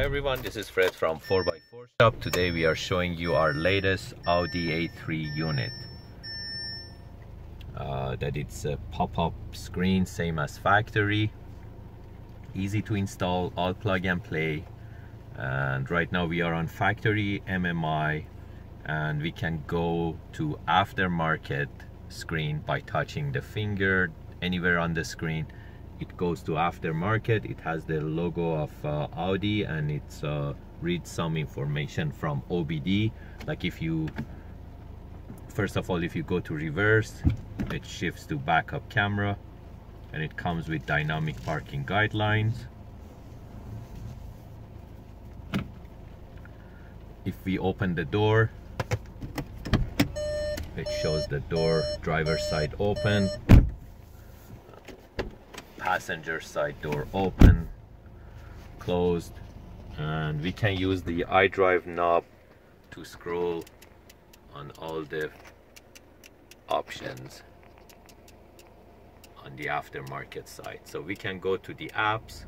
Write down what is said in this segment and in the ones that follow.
everyone, this is Fred from 4x4 Shop. Today we are showing you our latest Audi A3 unit. That it's a pop-up screen, same as factory. Easy to install, all plug and play. And right now we are on factory MMI, and we can go to aftermarket screen by touching the finger anywhere on the screen. It goes to aftermarket. It has the logo of Audi, and it's reads some information from OBD. Like if you, first of all, if you go to reverse, it shifts to backup camera, and it comes with dynamic parking guidelines. If we open the door, it shows the door, driver's side open, passenger side door open, closed, and we can use the iDrive knob to scroll on all the options on the aftermarket side. So we can go to the apps.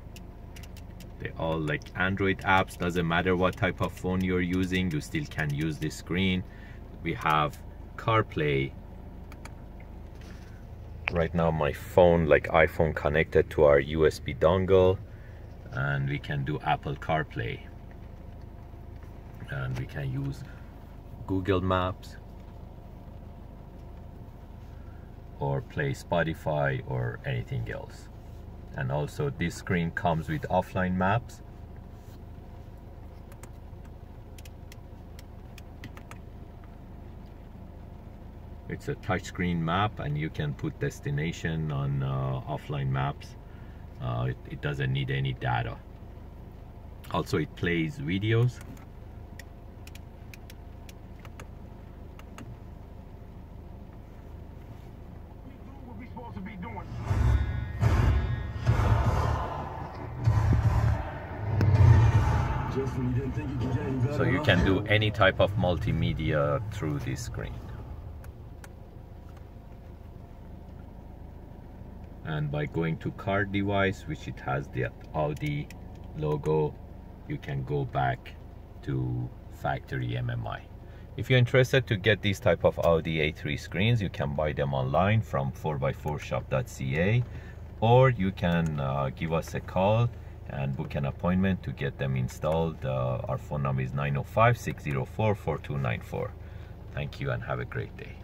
They all like Android apps, doesn't matter what type of phone you're using, you still can use this screen. We have CarPlay. Right now my phone, like iPhone, connected to our USB dongle, and we can do Apple CarPlay, and we can use Google Maps or play Spotify or anything else. And also this screen comes with offline maps. It's a touchscreen map, and you can put destination on offline maps. It doesn't need any data. Also, it plays videos. So you can do any type of multimedia through this screen. And by going to car device, which it has the Audi logo, you can go back to factory MMI. If you're interested to get these type of Audi A3 screens, you can buy them online from 4x4shop.ca, or you can give us a call and book an appointment to get them installed. Our phone number is 905-604-4294. Thank you and have a great day.